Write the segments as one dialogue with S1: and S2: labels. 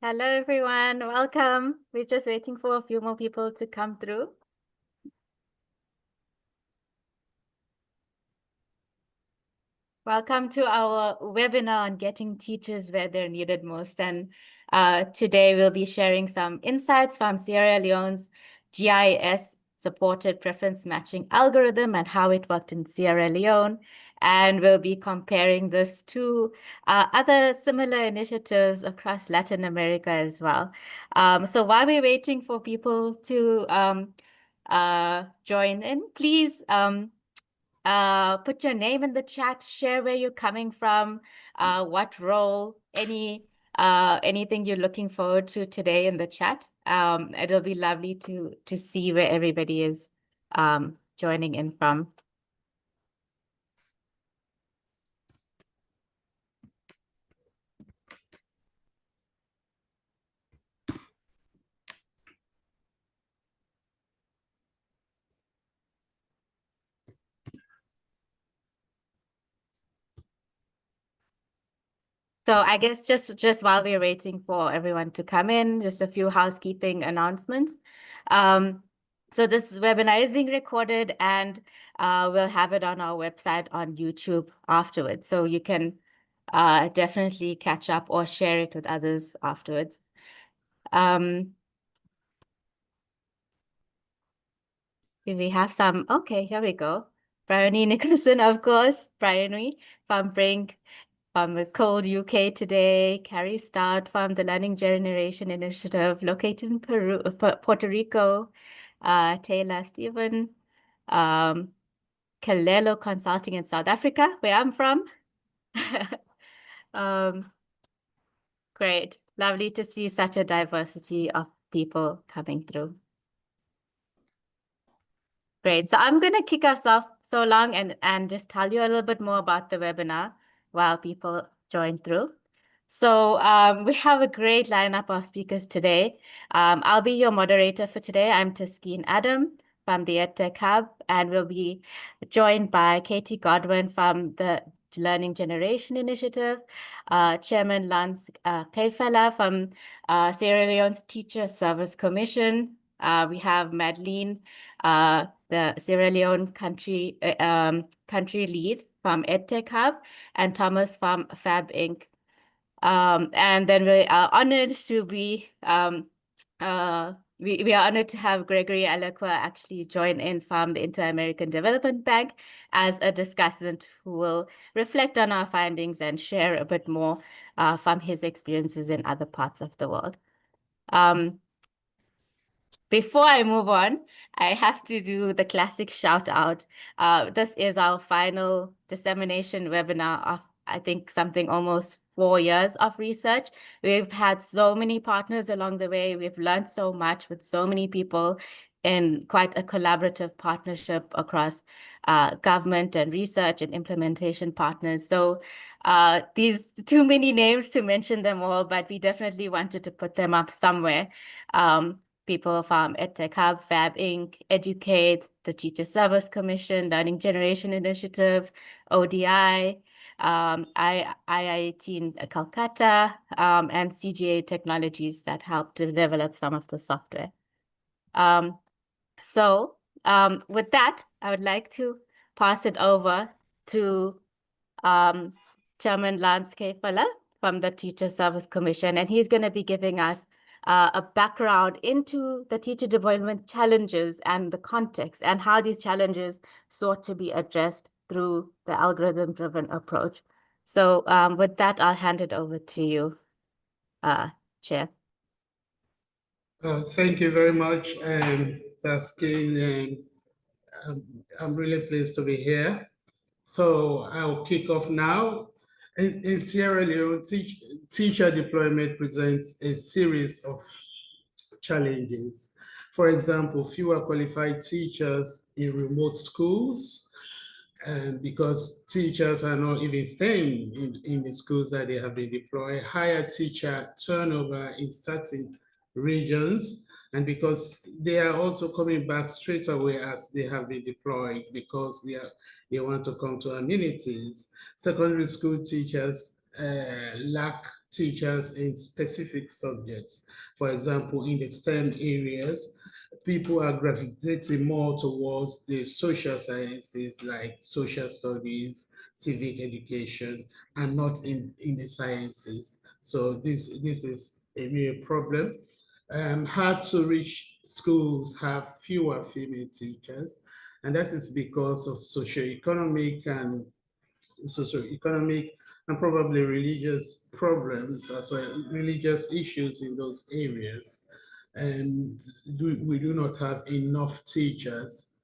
S1: Hello, everyone. Welcome. We're just waiting for a few more people to come through. Welcome to our webinar on getting teachers where they're needed most. And today we'll be sharing some insights from Sierra Leone's GIS-supported preference matching algorithm and how it worked in Sierra Leone. And we'll be comparing this to other similar initiatives across Latin America as well. So while we're waiting for people to join in, please put your name in the chat, share where you're coming from, what role, anything you're looking forward to today in the chat. It'll be lovely to see where everybody is joining in from. So I guess just while we're waiting for everyone to come in, just a few housekeeping announcements. So this webinar is being recorded and we'll have it on our website on YouTube afterwards. So you can definitely catch up or share it with others afterwards. We have some, okay, here we go. Bryony Nicholson, of course, Bryony from Brink, from the Cold UK today, Carrie Stout from the Learning Generation Initiative located in Puerto Rico, Taylor Stephen, Kalelo Consulting in South Africa, where I'm from. Great, lovely to see such a diversity of people coming through. Great. So I'm going to kick us off so long and just tell you a little bit more about the webinar while people join through. So we have a great lineup of speakers today. I'll be your moderator for today. I'm Taskeen Adam from the EdTech Hub, and we'll be joined by Katie Godwin from the Learning Generation Initiative, Chairman Lance Kaifala from Sierra Leone's Teacher Service Commission. We have Madeline, the Sierra Leone country lead from EdTech Hub, and Thomas from Fab Inc. And then we are honored to be we are honored to have Gregory Alakwa actually join in from the Inter-American Development Bank as a discussant who will reflect on our findings and share a bit more from his experiences in other parts of the world. Before I move on, I have to do the classic shout out. This is our final dissemination webinar of, I think, something almost 4 years of research. We've had so many partners along the way. We've learned so much with so many people in quite a collaborative partnership across government and research and implementation partners. So these too many names to mention them all, but we definitely wanted to put them up somewhere. People from EdTech Hub, Fab Inc., Educate, the Teacher Service Commission, Learning Generation Initiative, ODI, IIT in Calcutta, and CGA Technologies that helped to develop some of the software. So with that, I would like to pass it over to Chairman Lance Kaifala from the Teacher Service Commission, and he's going to be giving us a background into the teacher deployment challenges and the context and how these challenges sought to be addressed through the algorithm-driven approach. So with that, I'll hand it over to you, Chair.
S2: Thank you very much, Taskeen. I'm really pleased to be here. So I'll kick off now. In Sierra Leone, teacher deployment presents a series of challenges. For example, fewer qualified teachers in remote schools, because teachers are not even staying in the schools that they have been deployed, higher teacher turnover in certain regions, and because they are also coming back straight away as they have been deployed because they want to come to amenities. Secondary school teachers lack teachers in specific subjects. For example, in the STEM areas, people are gravitating more towards the social sciences like social studies, civic education, and not in the sciences. So this is a real problem. Hard to reach schools have fewer female teachers, and that is because of socioeconomic and probably religious problems as well, religious issues in those areas. And we do not have enough teachers,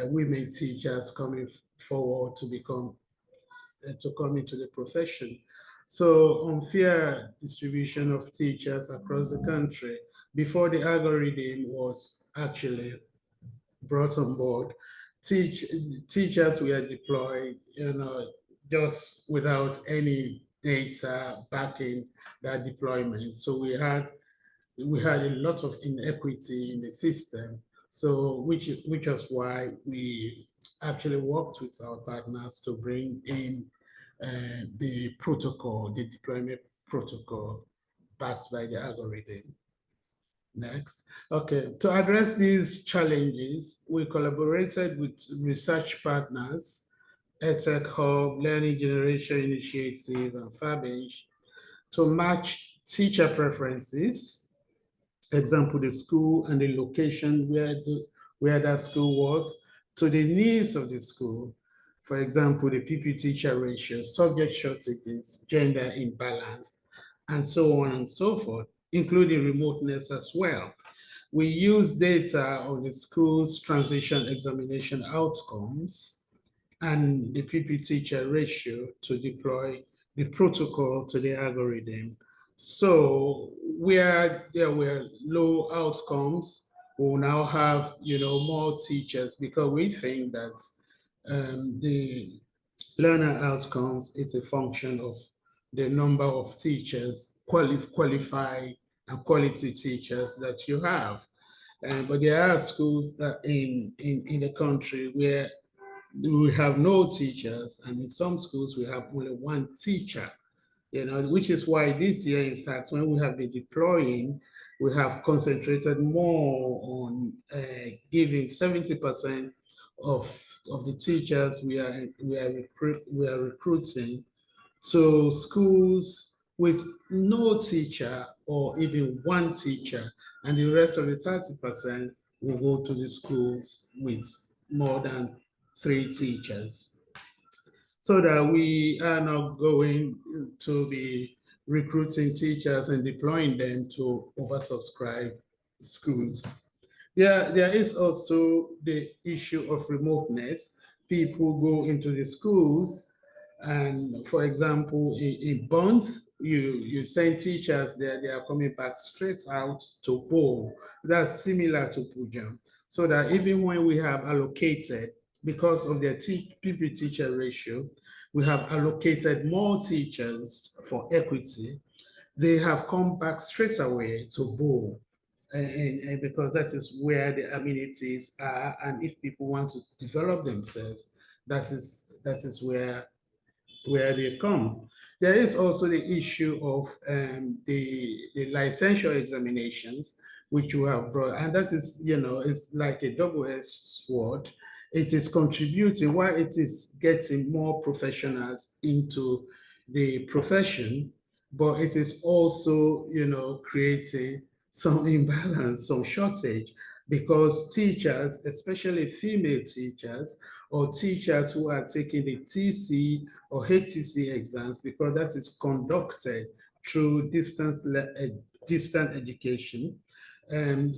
S2: women teachers coming forward to come into the profession. So unfair distribution of teachers across the country before the algorithm was actually brought on board. Teachers were deployed, just without any data backing that deployment. So we had a lot of inequity in the system. So which was why we actually worked with our partners to bring in the protocol, the deployment protocol backed by the algorithm. Next. Okay, to address these challenges, we collaborated with research partners, EdTech Hub, Learning Generation Initiative, and Fabench to match teacher preferences, example, the school and the location where that school was, to the needs of the school. For example, the PP teacher ratio, subject shortages, gender imbalance, and so on and so forth, including remoteness as well. We use data on the school's transition examination outcomes and the PP teacher ratio to deploy the protocol to the algorithm. So where there were low outcomes, we'll now have more teachers because we think that the learner outcomes is a function of the number of teachers, qualified and quality teachers that you have. But there are schools that in the country where we have no teachers, and in some schools we have only one teacher, which is why this year, in fact, when we have been deploying, we have concentrated more on giving 70% of the teachers we are recruiting to schools with no teacher or even one teacher, and the rest of the 30% will go to the schools with more than 3 teachers, so that we are not going to be recruiting teachers and deploying them to oversubscribed schools. There is also the issue of remoteness. People go into the schools, and for example, in Bond, you send teachers there, they are coming back straight out to Bo. That's similar to Pujam. So that even when we have allocated, because of their PP teacher ratio, we have allocated more teachers for equity, they have come back straight away to Bo. And because that is where the amenities are, and if people want to develop themselves, that is where they come. There is also the issue of the licensure examinations, which you have brought, and that is, it's like a double-edged sword. It is contributing, while it is getting more professionals into the profession, but it is also, creating some imbalance, some shortage, because teachers, especially female teachers, or teachers who are taking the TC or HTC exams, because that is conducted through distant education. And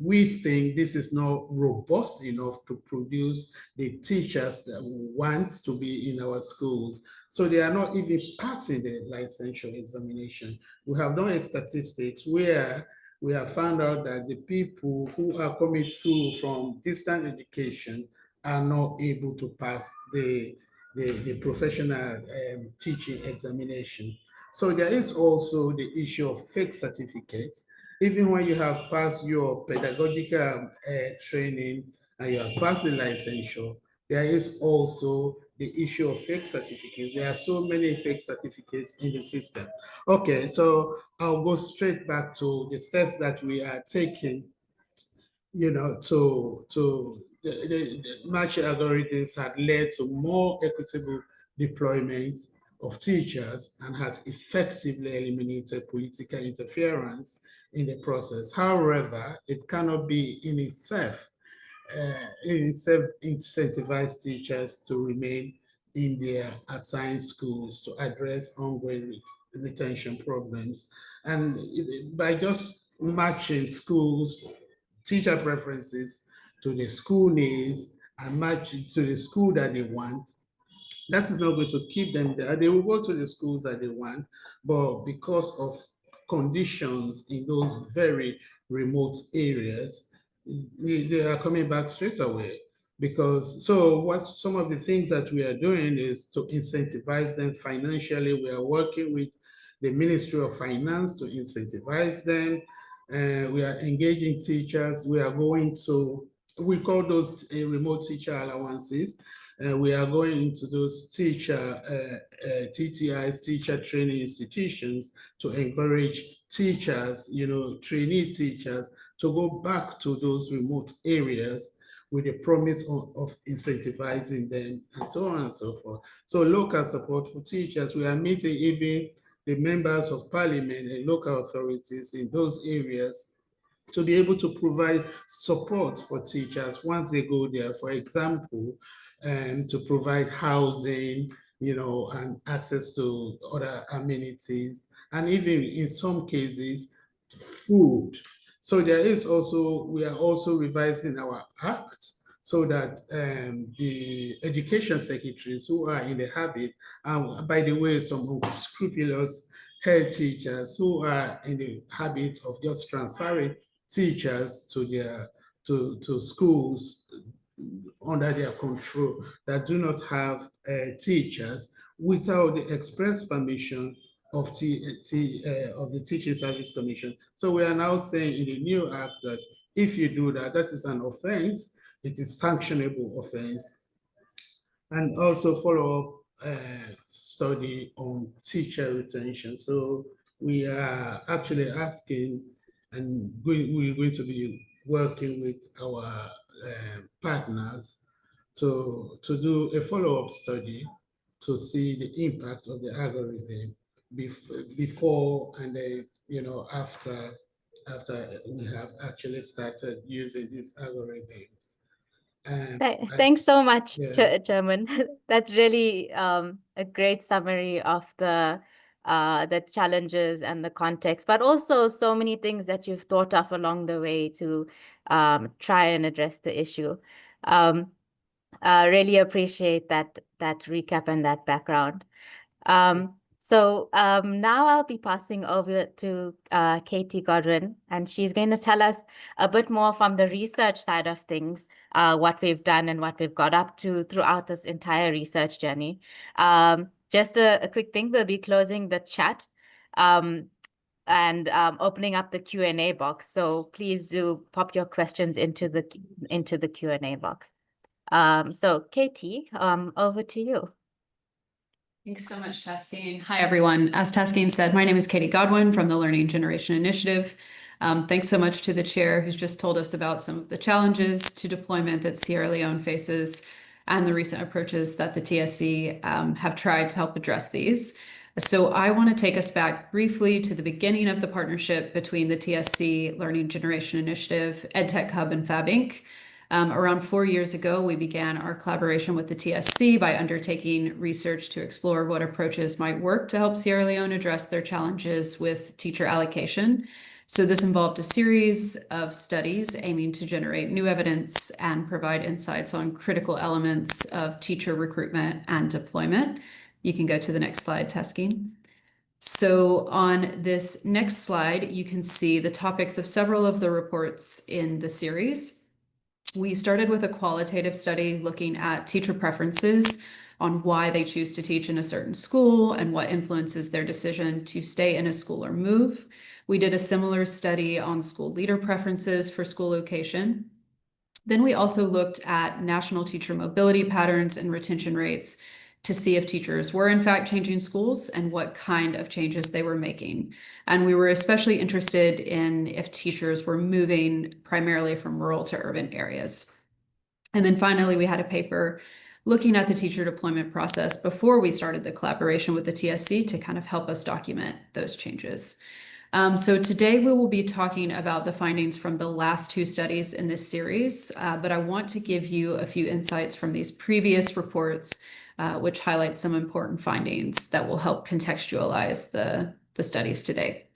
S2: we think this is not robust enough to produce the teachers that want to be in our schools. So they are not even passing the licensure examination. We have done a statistics where we have found out that the people who are coming through from distant education are not able to pass the professional teaching examination. So there is also the issue of fake certificates. Even when you have passed your pedagogical training and you have passed the licensure, there is also the issue of fake certificates. There are so many fake certificates in the system. Okay, so I'll go straight back to the steps that we are taking, to the matching algorithms had led to more equitable deployment of teachers and has effectively eliminated political interference in the process. However, it cannot be in itself incentivize teachers to remain in their assigned schools to address ongoing retention problems. And by just matching schools, teacher preferences to the school needs and matching to the school that they want, that is not going to keep them there. They will go to the schools that they want, but because of conditions in those very remote areas, they are coming back straight away. Because so what some of the things that we are doing is to incentivize them financially. We are working with the Ministry of Finance to incentivize them. We are engaging teachers. We are going to, we call those remote teacher allowances. We are going into those TTIs, teacher training institutions, to encourage teachers, trainee teachers, to go back to those remote areas with the promise of incentivizing them and so on and so forth. So local support for teachers, we are meeting even the members of parliament and local authorities in those areas to be able to provide support for teachers once they go there. For example, to provide housing, and access to other amenities, and even in some cases, food. So there is also, we are also revising our act so that the education secretaries who are in the habit, and by the way, some unscrupulous head teachers who are in the habit of just transferring teachers to their to schools under their control that do not have teachers without the express permission of the Teaching Service Commission. So we are now saying in the new act that if you do that, that is an offense. It is sanctionable offense. And also follow up study on teacher retention. So we are actually asking, and we're going to be working with our partners to do a follow-up study to see the impact of the algorithm before and then, after we have actually started using these algorithms.
S1: Thanks so much,
S2: Yeah.
S1: Chairman. That's really a great summary of the challenges and the context, but also so many things that you've thought of along the way to try and address the issue. Really appreciate that recap and that background. So now I'll be passing over to Katie Godwin, and she's going to tell us a bit more from the research side of things, what we've done and what we've got up to throughout this entire research journey. Just a quick thing, we'll be closing the chat and opening up the Q&A box. So please do pop your questions into the Q&A box. So Katie, over to you.
S3: Thanks so much, Taskeen. Hi, everyone. As Taskeen said, my name is Katie Godwin from the Learning Generation Initiative. Thanks so much to the chair who's just told us about some of the challenges to deployment that Sierra Leone faces and the recent approaches that the TSC have tried to help address these. So I want to take us back briefly to the beginning of the partnership between the TSC, Learning Generation Initiative, EdTech Hub, and Fab Inc. Around 4 years ago, we began our collaboration with the TSC by undertaking research to explore what approaches might work to help Sierra Leone address their challenges with teacher allocation. So this involved a series of studies aiming to generate new evidence and provide insights on critical elements of teacher recruitment and deployment. You can go to the next slide, Taskeen. So on this next slide, you can see the topics of several of the reports in the series. We started with a qualitative study looking at teacher preferences on why they choose to teach in a certain school and what influences their decision to stay in a school or move. We did a similar study on school leader preferences for school location. Then we also looked at national teacher mobility patterns and retention rates to see if teachers were in fact changing schools and what kind of changes they were making. And we were especially interested in if teachers were moving primarily from rural to urban areas. And then finally, we had a paper looking at the teacher deployment process before we started the collaboration with the TSC to kind of help us document those changes. So today we will be talking about the findings from the last two studies in this series, but I want to give you a few insights from these previous reports, which highlight some important findings that will help contextualize the studies today.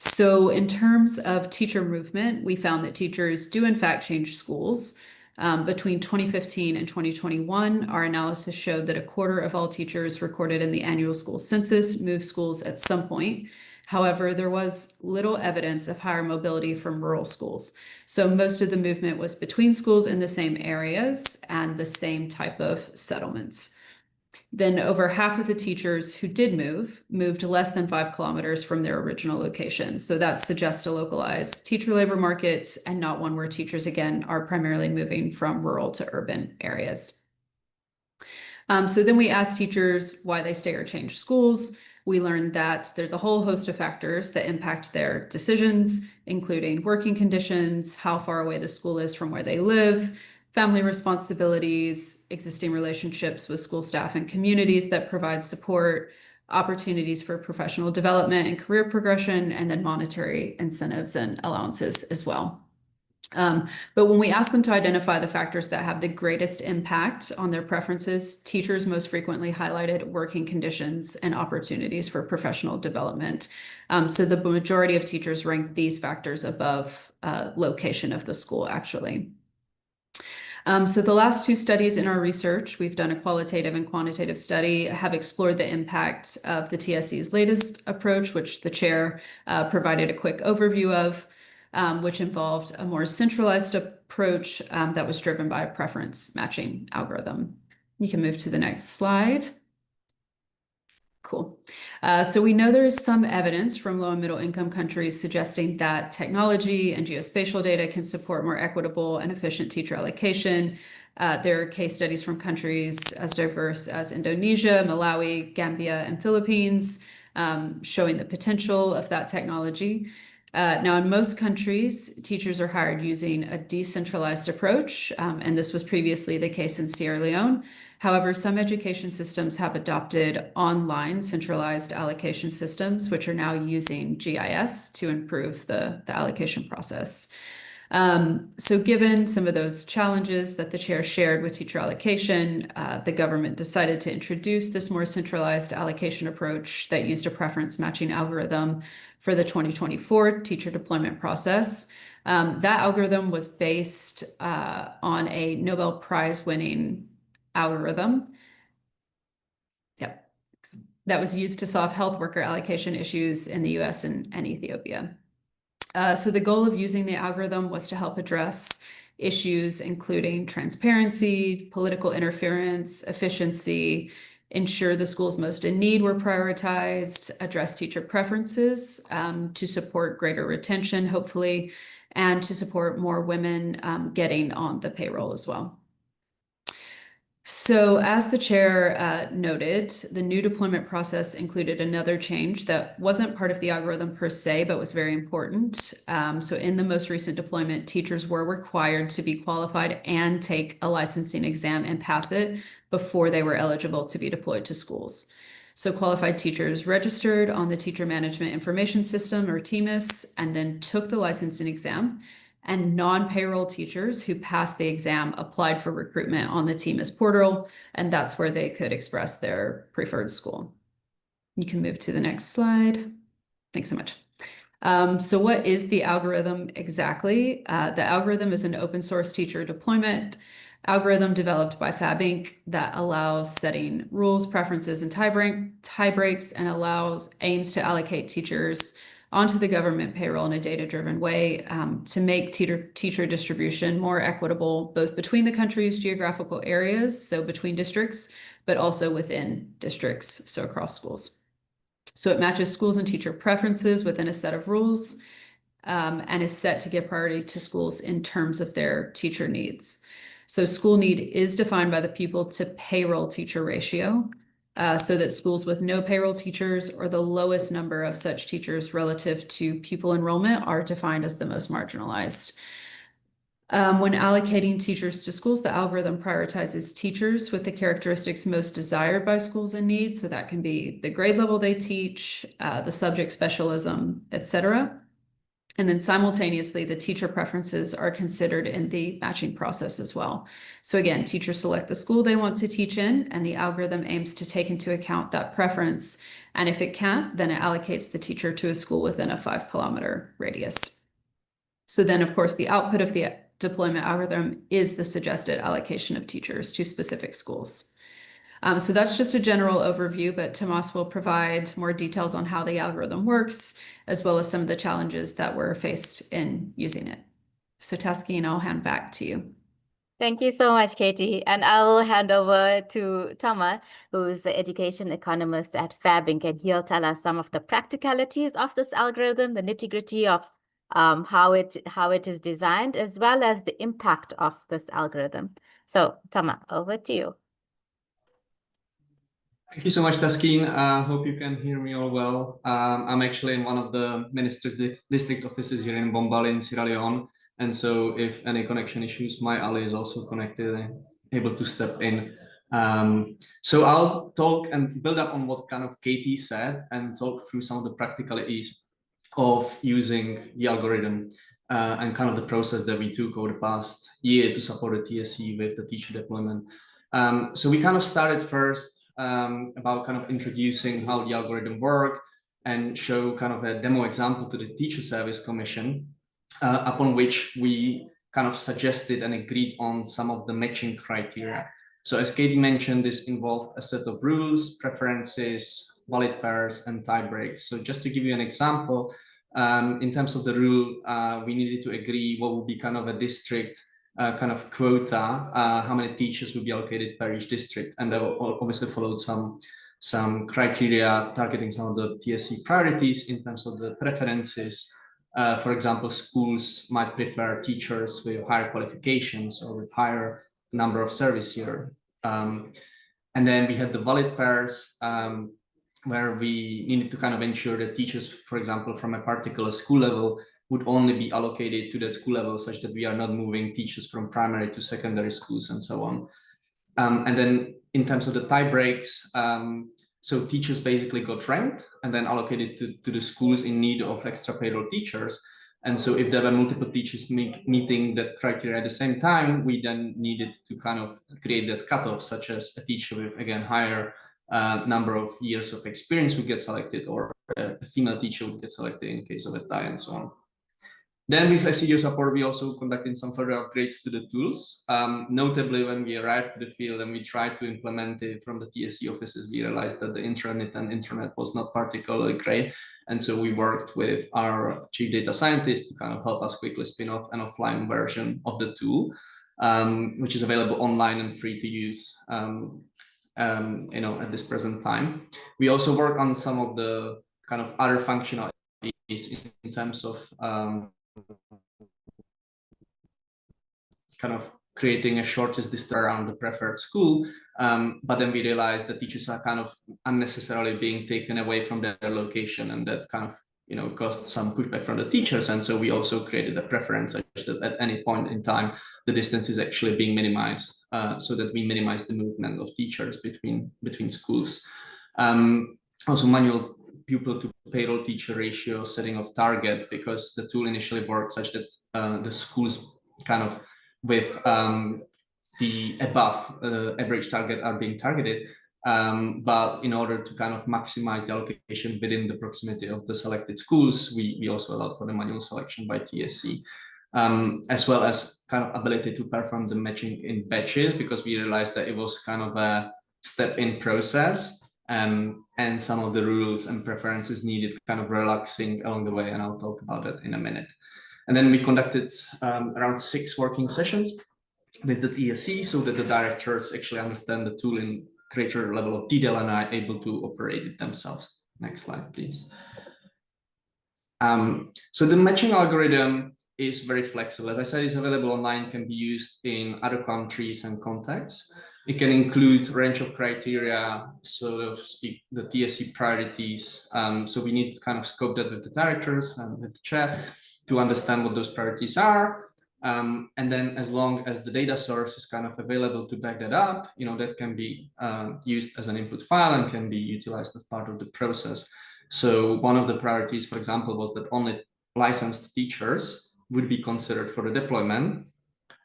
S3: So in terms of teacher movement, we found that teachers do in fact change schools. Between 2015 and 2021, our analysis showed that a quarter of all teachers recorded in the annual school census moved schools at some point. However, there was little evidence of higher mobility from rural schools. So most of the movement was between schools in the same areas and the same type of settlements. Then over half of the teachers who did moved less than 5 kilometers from their original location. So that suggests a localized teacher labor markets and not one where teachers, again, are primarily moving from rural to urban areas. So then we asked teachers why they stay or change schools. We learned that there's a whole host of factors that impact their decisions, including working conditions, how far away the school is from where they live, family responsibilities, existing relationships with school staff and communities that provide support, opportunities for professional development and career progression, and then monetary incentives and allowances as well. But when we ask them to identify the factors that have the greatest impact on their preferences, teachers most frequently highlighted working conditions and opportunities for professional development. So the majority of teachers ranked these factors above location of the school, actually. So the last two studies in our research, we've done a qualitative and quantitative study, have explored the impact of the TSC's latest approach, which the chair provided a quick overview of. Which involved a more centralized approach that was driven by a preference matching algorithm. You can move to the next slide. Cool. So we know there is some evidence from low and middle income countries suggesting that technology and geospatial data can support more equitable and efficient teacher allocation. There are case studies from countries as diverse as Indonesia, Malawi, Gambia, and Philippines, showing the potential of that technology. Now, in most countries, teachers are hired using a decentralized approach, and this was previously the case in Sierra Leone. However, some education systems have adopted online centralized allocation systems, which are now using GIS to improve the allocation process. So given some of those challenges that the chair shared with teacher allocation, the government decided to introduce this more centralized allocation approach that used a preference matching algorithm for the 2024 teacher deployment process. That algorithm was based on a Nobel Prize winning algorithm. Yep. That was used to solve health worker allocation issues in the US and Ethiopia. So the goal of using the algorithm was to help address issues including transparency, political interference, efficiency, ensure the schools most in need were prioritized, address teacher preferences to support greater retention, hopefully, and to support more women getting on the payroll as well. So as the chair noted, the new deployment process included another change that wasn't part of the algorithm per se, but was very important. So in the most recent deployment, teachers were required to be qualified and take a licensing exam and pass it before they were eligible to be deployed to schools. So qualified teachers registered on the Teacher Management Information System, or TMIS, and then took the licensing exam. And non-payroll teachers who passed the exam applied for recruitment on the TMIS portal, and that's where they could express their preferred school. You can move to the next slide. Thanks so much. So what is the algorithm exactly? The algorithm is an open source teacher deployment algorithm developed by Fab Inc. that allows setting rules, preferences, and tie breaks, and aims to allocate teachers onto the government payroll in a data-driven way to make teacher distribution more equitable, both between the country's geographical areas, so between districts, but also within districts, so across schools. So it matches schools and teacher preferences within a set of rules. and is set to give priority to schools in terms of their teacher needs. So school need is defined by the pupil to payroll teacher ratio, so that schools with no payroll teachers or the lowest number of such teachers relative to pupil enrollment are defined as the most marginalized. When allocating teachers to schools, the algorithm prioritizes teachers with the characteristics most desired by schools in need. So that can be the grade level they teach, the subject specialism, etc. And then simultaneously, the teacher preferences are considered in the matching process as well. So again, teachers select the school they want to teach in, and the algorithm aims to take into account that preference. And if it can't, then it allocates the teacher to a school within a 5-kilometer radius. So then, of course, the output of the deployment algorithm is the suggested allocation of teachers to specific schools. So that's just a general overview, but Tomas will provide more details on how the algorithm works, as well as some of the challenges that were faced in using it. So Taskeen, I'll hand back to you.
S1: Thank you so much, Katie. And I'll hand over to Thomas, who's the education economist at Fairbank, and he'll tell us some of the practicalities of this algorithm, the nitty-gritty of how it is designed, as well as the impact of this algorithm. So, Thomas, over to you.
S4: Thank you so much, Taskeen. Hope you can hear me all well. I'm actually in one of the minister's district offices here in Bombali in Sierra Leone. And so if any connection issues, my ally is also connected and able to step in. So I'll talk and build up on what kind of Katie said and talk through some of the practicalities of using the algorithm and kind of the process that we took over the past year to support the TSC with the teacher deployment. So we kind of started first about kind of introducing how the algorithm works and show kind of a demo example to the Teacher Service Commission, upon which we kind of suggested and agreed on some of the matching criteria. So as Katie mentioned, this involved a set of rules, preferences, valid pairs, and tie breaks. So just to give you an example, in terms of the rule, we needed to agree what would be kind of a district kind of quota, how many teachers will be allocated per each district, and that obviously followed some criteria targeting some of the TSC priorities in terms of the preferences. For example, schools might prefer teachers with higher qualifications or with higher number of service year. And then we had the valid pairs, where we needed to kind of ensure that teachers, for example, from a particular school level would only be allocated to that school level, such that we are not moving teachers from primary to secondary schools and so on. And then in terms of the tie breaks, so teachers basically got ranked and then allocated to the schools in need of extra payroll teachers. And so if there were multiple teachers meeting that criteria at the same time, we then needed to kind of create that cutoff, such as a teacher with, again, higher number of years of experience would get selected, or a female teacher would get selected in case of a tie, and so on. Then with GIS-Supported, we also conducted some further upgrades to the tools. Notably, when we arrived to the field and we tried to implement it from the TSC offices, we realized that the internet was not particularly great. And so we worked with our chief data scientist to kind of help us quickly spin off an offline version of the tool, which is available online and free to use at this present time. We also work on some of the kind of other functionalities in terms of kind of creating a shortest distance around the preferred school, but then we realized that teachers are kind of unnecessarily being taken away from their location, and that kind of caused some pushback from the teachers. And so we also created a preference such that at any point in time the distance is actually being minimized, so that we minimize the movement of teachers between schools. Also manual pupil to payroll teacher ratio setting of target, because the tool initially worked such that the schools kind of with the above average target are being targeted, but in order to kind of maximize the allocation within the proximity of the selected schools, we also allowed for the manual selection by TSC, as well as kind of ability to perform the matching in batches, because we realized that it was kind of a step-in process. And some of the rules and preferences needed kind of relaxing along the way, and I'll talk about that in a minute. And then we conducted around 6 working sessions with the TSC, so that the directors actually understand the tool in greater level of detail and are able to operate it themselves. Next slide, please. So the matching algorithm is very flexible. As I said, it's available online, can be used in other countries and contexts. It can include a range of criteria, so to speak, the TSC priorities. So we need to kind of scope that with the directors and with the chair to understand what those priorities are. And then as long as the data source is kind of available to back that up, that can be used as an input file and can be utilized as part of the process. So one of the priorities, for example, was that only licensed teachers would be considered for the deployment,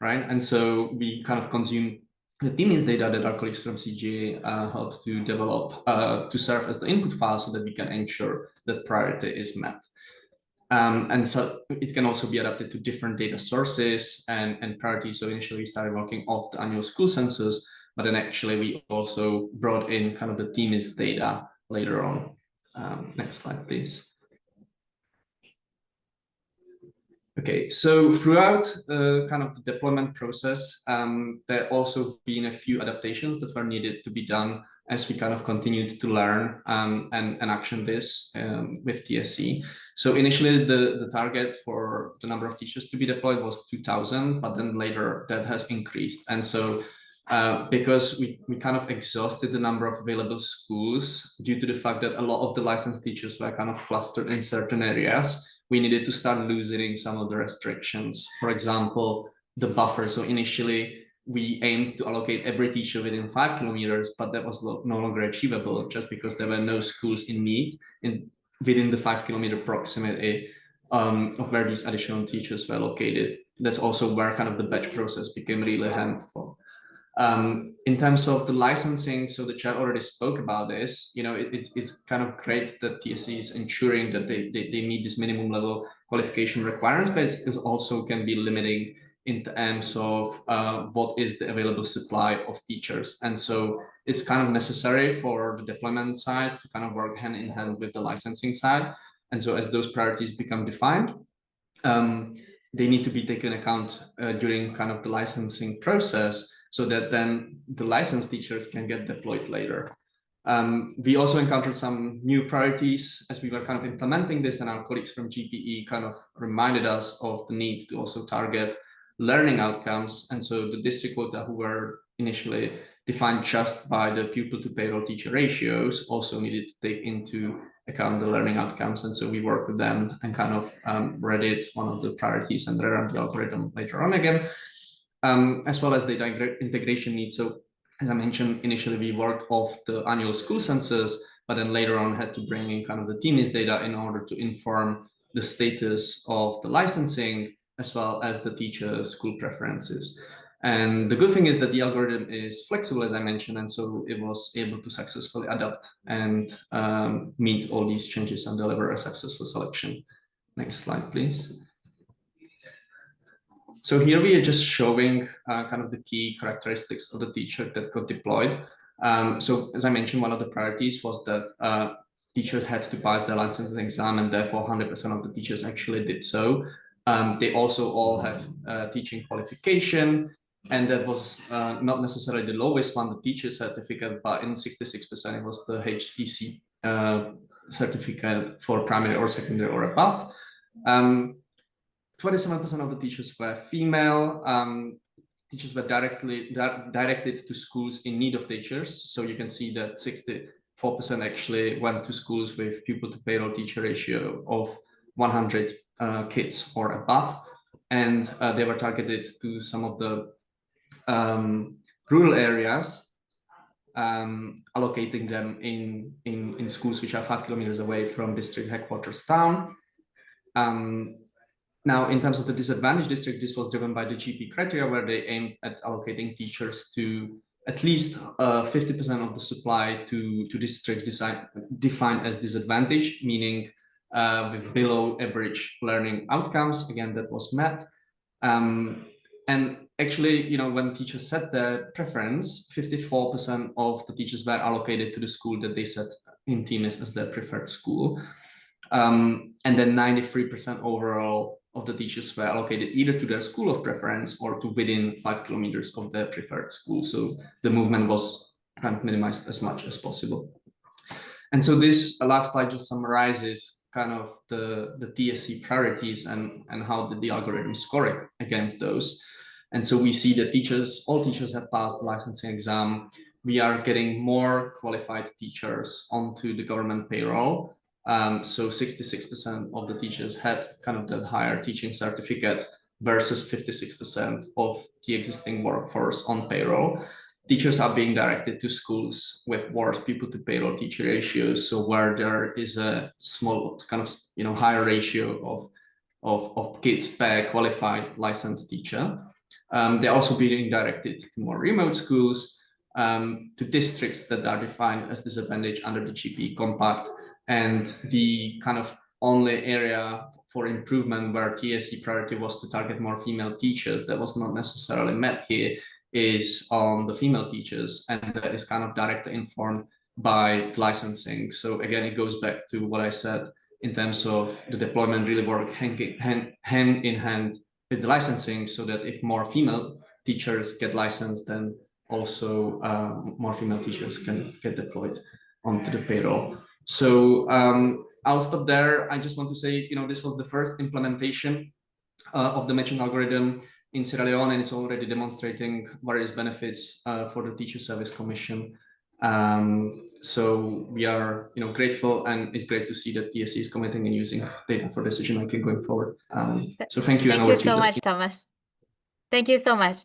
S4: right? And so we kind of consume the TMIS data that our colleagues from CGA helped to develop to serve as the input file so that we can ensure that priority is met. And so it can also be adapted to different data sources and priorities. So initially we started working off the annual school census, but then actually we also brought in kind of the TMIS data later on. Next slide, please. Okay, so throughout kind of the deployment process, there also been a few adaptations that were needed to be done as we kind of continued to learn and action this with TSC. So initially the target for the number of teachers to be deployed was 2,000, but then later that has increased. And so because we kind of exhausted the number of available schools due to the fact that a lot of the licensed teachers were kind of clustered in certain areas, we needed to start loosening some of the restrictions. For example, the buffer. So initially we aimed to allocate every teacher within 5 kilometers, but that was no longer achievable just because there were no schools in need within the 5 kilometer proximity of where these additional teachers were located. That's also where kind of the batch process became really handful. In terms of the licensing, so the chair already spoke about this, it's kind of great that TSC is ensuring that they meet this minimum level qualification requirements, but it also can be limiting in terms of what is the available supply of teachers. And so it's kind of necessary for the deployment side to kind of work hand in hand with the licensing side. And so as those priorities become defined, they need to be taken account during kind of the licensing process, so that then the licensed teachers can get deployed later. We also encountered some new priorities as we were kind of implementing this, and our colleagues from GPE kind of reminded us of the need to also target learning outcomes. And so the district quota, who were initially defined just by the pupil to payroll teacher ratios, also needed to take into account the learning outcomes. And so we worked with them and kind of read it, one of the priorities, and rerun the algorithm later on again. As well as data integration needs. So as I mentioned, initially we worked off the annual school census, but then later on had to bring in kind of the TMIS data in order to inform the status of the licensing, as well as the teacher school preferences. And the good thing is that the algorithm is flexible, as I mentioned, and so it was able to successfully adapt and meet all these changes and deliver a successful selection. Next slide, please. So here we are just showing kind of the key characteristics of the teacher that got deployed. So as I mentioned, one of the priorities was that teachers had to pass the licensing exam, and therefore 100% of the teachers actually did so. They also all have teaching qualification, and that was not necessarily the lowest one, the teacher certificate, but in 66% it was the HTC certificate for primary or secondary or above. 27% of the teachers were female. Teachers were directed to schools in need of teachers. So you can see that 64% actually went to schools with pupil to payroll teacher ratio of 100 kids or above. And they were targeted to some of the rural areas, allocating them in schools which are 5 kilometers away from district headquarters town. Now, in terms of the disadvantaged district, this was driven by the GP criteria, where they aimed at allocating teachers to at least 50% of the supply to districts defined as disadvantaged, meaning with below average learning outcomes. Again, that was met. And actually, when teachers set their preference, 54% of the teachers were allocated to the school that they set in TMIS as their preferred school. And then 93% overall of the teachers were allocated either to their school of preference or to within 5 kilometers of their preferred school. So the movement was kind of minimized as much as possible. And so this last slide just summarizes kind of the TSC priorities and how did the algorithm score it against those. And so we see that all teachers have passed the licensing exam. We are getting more qualified teachers onto the government payroll. So 66% of the teachers had kind of that higher teaching certificate versus 56% of the existing workforce on payroll. Teachers are being directed to schools with worse people to payroll teacher ratios. So where there is a small kind of higher ratio of kids per qualified licensed teacher. They're also being directed to more remote schools, to districts that are defined as disadvantaged under the GP Compact. And the kind of only area for improvement where TSC priority was to target more female teachers that was not necessarily met here is on the female teachers, and that is kind of directly informed by licensing. So again, it goes back to what I said in terms of the deployment really work hand in hand with the licensing, so that if more female teachers get licensed, then also more female teachers can get deployed onto the payroll. So I'll stop there. I just want to say, this was the first implementation of the matching algorithm in Sierra Leone, and it's already demonstrating various benefits for the Teacher Service Commission. So we are, grateful, and it's great to see that TSC is committing and using data for decision making going forward. So thank you.
S1: Thank you so much, Thomas. Thank you so much.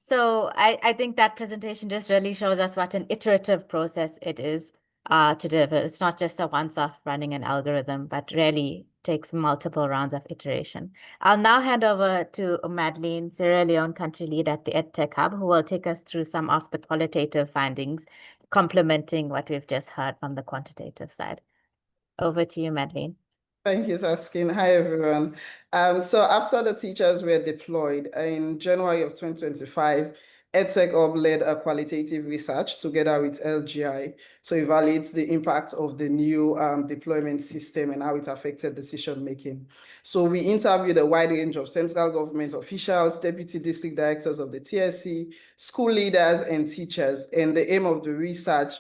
S1: So I think that presentation just really shows us what an iterative process it is to deliver. It's not just a once-off running an algorithm, but really takes multiple rounds of iteration. I'll now hand over to Madeleine, Sierra Leone country lead at the EdTech Hub, who will take us through some of the qualitative findings, complementing what we've just heard on the quantitative side. Over to you, Madeleine.
S5: Thank you, Taskin. Hi, everyone. So after the teachers were deployed in January of 2025, EdTech Hub led a qualitative research together with LGI to evaluate the impact of the new deployment system and how it affected decision-making. So we interviewed a wide range of central government officials, deputy district directors of the TSC, school leaders, and teachers. And the aim of the research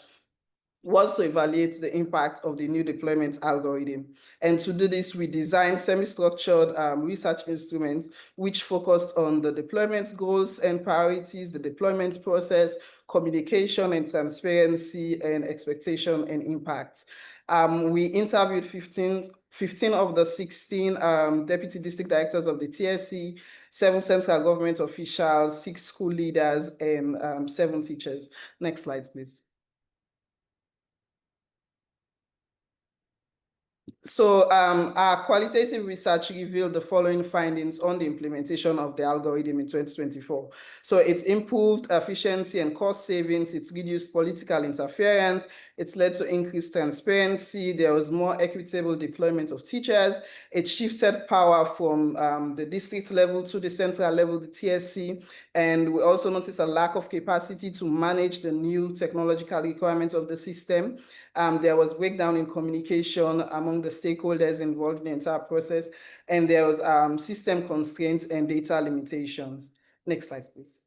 S5: was to evaluate the impact of the new deployment algorithm. And to do this, we designed semi-structured research instruments which focused on the deployment goals and priorities, the deployment process, communication and transparency, and expectation and impact. We interviewed 15 of the 16 deputy district directors of the TSC, 7 central government officials, 6 school leaders, and 7 teachers. Next slide, please. So our qualitative research revealed the following findings on the implementation of the algorithm in 2024. So it's improved efficiency and cost savings, it's reduced political interference, it's led to increased transparency, there was more equitable deployment of teachers, it shifted power from the district level to the central level, the TSC, and we also noticed a lack of capacity to manage the new technological requirements of the system. There was breakdown in communication among the stakeholders involved in the entire process, and there was system constraints and data limitations. Next slide, please.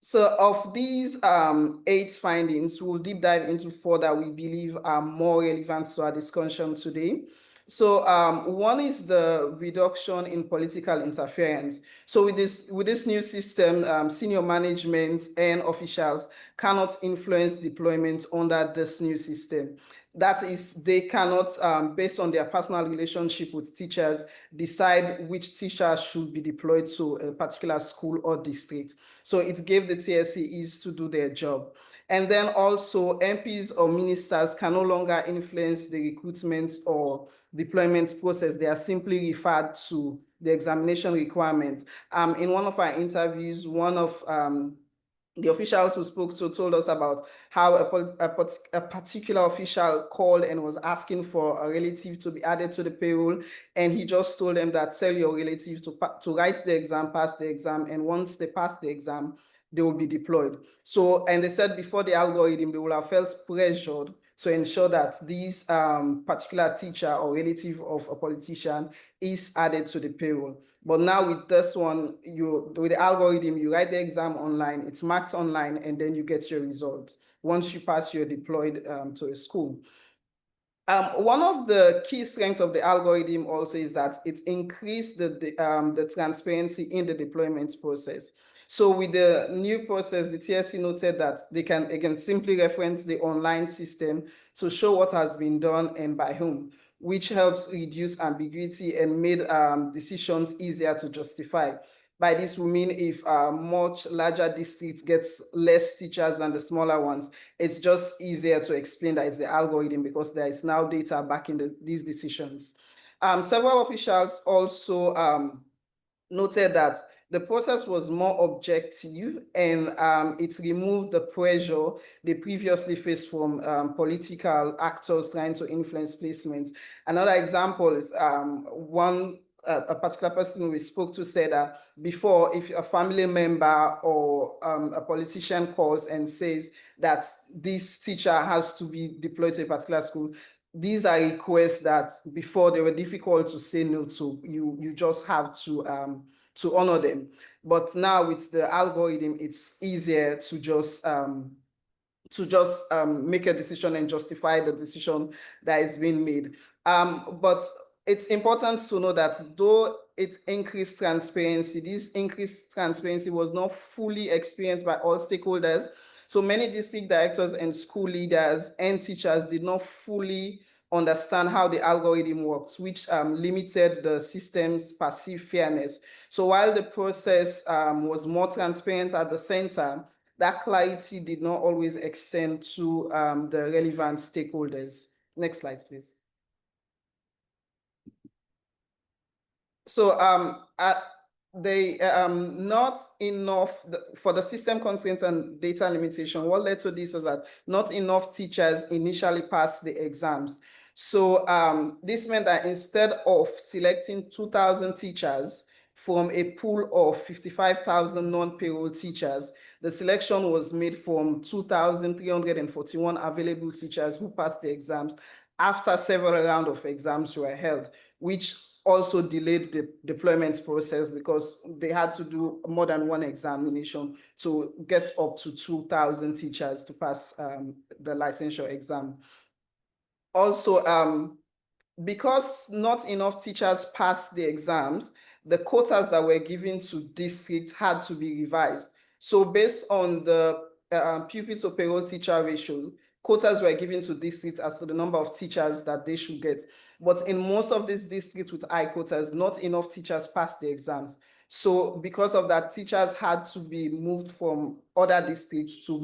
S5: So of these 8 findings, we'll deep dive into 4 that we believe are more relevant to our discussion today. So one is the reduction in political interference. So with this new system, senior management and officials cannot influence deployment under this new system. That is, they cannot, based on their personal relationship with teachers, decide which teachers should be deployed to a particular school or district. So it gave the TSC ease to do their job. And then also MPs or ministers can no longer influence the recruitment or deployment process. They are simply referred to the examination requirements. In one of our interviews, one of the officials who spoke to told us about how a particular official called and was asking for a relative to be added to the payroll, and he just told them that tell your relative to write the exam, pass the exam, and once they pass the exam, they will be deployed. So, and they said before the algorithm, they will have felt pressured to ensure that this particular teacher or relative of a politician is added to the payroll. But now with this one, with the algorithm, you write the exam online, it's marked online, and then you get your results. Once you pass, you're deployed to a school. One of the key strengths of the algorithm also is that it increased the transparency in the deployment process. So with the new process, the TSC noted that they can, again, simply reference the online system to show what has been done and by whom, which helps reduce ambiguity and made decisions easier to justify. By this, we mean if a much larger district gets less teachers than the smaller ones, it's just easier to explain that it's the algorithm because there is now data backing these decisions. Several officials also noted that the process was more objective and it removed the pressure they previously faced from political actors trying to influence placement. Another example is a particular person we spoke to said that before, if a family member or a politician calls and says that this teacher has to be deployed to a particular school, these are requests that before they were difficult to say no to. You just have to honor them. But now with the algorithm, it's easier to just make a decision and justify the decision that is being made. But it's important to know that though it increased transparency, this increased transparency was not fully experienced by all stakeholders. So many district directors and school leaders and teachers did not fully understand how the algorithm works, which limited the system's perceived fairness. So while the process was more transparent at the center, that clarity did not always extend to the relevant stakeholders. Next slide, please. So not enough for the system constraints and data limitation. What led to this was that not enough teachers initially passed the exams. So this meant that instead of selecting 2,000 teachers from a pool of 55,000 non-payroll teachers, the selection was made from 2,341 available teachers who passed the exams after several rounds of exams were held, which also delayed the deployment process because they had to do more than one examination to get up to 2,000 teachers to pass the licensure exam. Also, because not enough teachers passed the exams, the quotas that were given to districts had to be revised. So based on the pupil to payroll teacher ratio, quotas were given to districts as to the number of teachers that they should get. But in most of these districts with high quotas, not enough teachers passed the exams. So because of that, teachers had to be moved from other districts to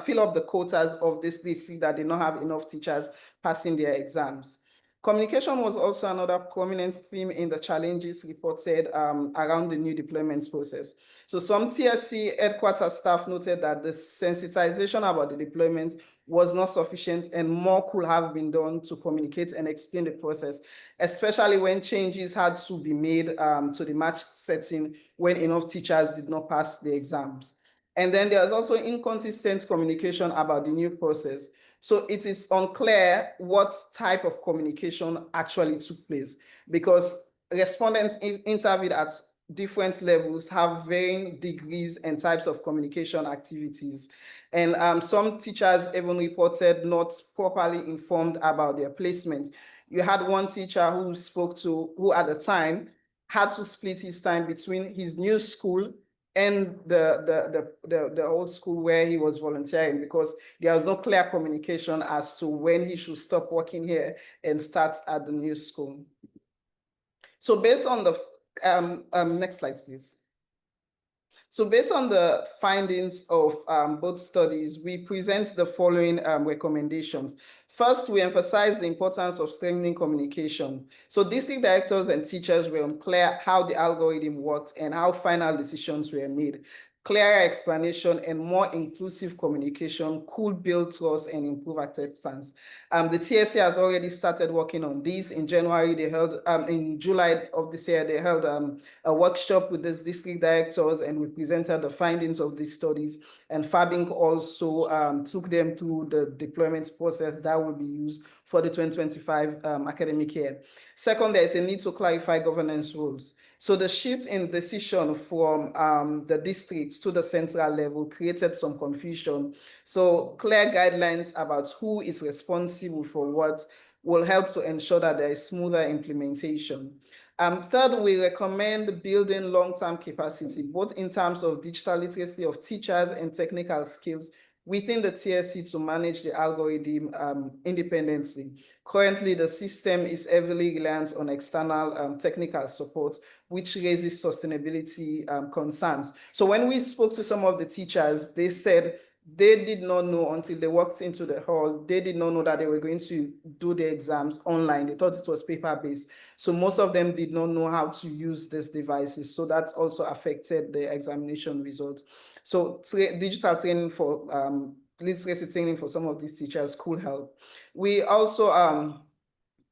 S5: fill up the quotas of this district that did not have enough teachers passing their exams. Communication was also another prominent theme in the challenges reported around the new deployment process. So some TSC headquarters staff noted that the sensitization about the deployment was not sufficient and more could have been done to communicate and explain the process, especially when changes had to be made to the match setting when enough teachers did not pass the exams. And then there's also inconsistent communication about the new process. So it is unclear what type of communication actually took place because respondents interviewed at different levels have varying degrees and types of communication activities. And some teachers even reported not properly informed about their placement. You had one teacher who at the time had to split his time between his new school and the old school where he was volunteering because there was no clear communication as to when he should stop working here and start at the new school. So based on the, next slide, please. So based on the findings of both studies, we present the following recommendations. First, we emphasize the importance of strengthening communication. So district directors and teachers were unclear how the algorithm worked and how final decisions were made. Clearer explanation and more inclusive communication could build trust and improve acceptance. The TSC has already started working on this. In January, they held, in July of this year, they held a workshop with these district directors and we presented the findings of these studies. And FABINC also took them through the deployment process that will be used for the 2025 academic year. Second, there is a need to clarify governance rules. So the shift in decision from the districts to the central level created some confusion. So clear guidelines about who is responsible for what will help to ensure that there is smoother implementation. Third, we recommend building long-term capacity, both in terms of digital literacy of teachers and technical skills within the TSC to manage the algorithm independently. Currently, the system is heavily reliant on external technical support, which raises sustainability concerns. So when we spoke to some of the teachers, they said they did not know until they walked into the hall, they did not know that they were going to do the exams online. They thought it was paper-based. So most of them did not know how to use these devices. So that also affected the examination results. So digital training for literacy training for some of these teachers could help. We also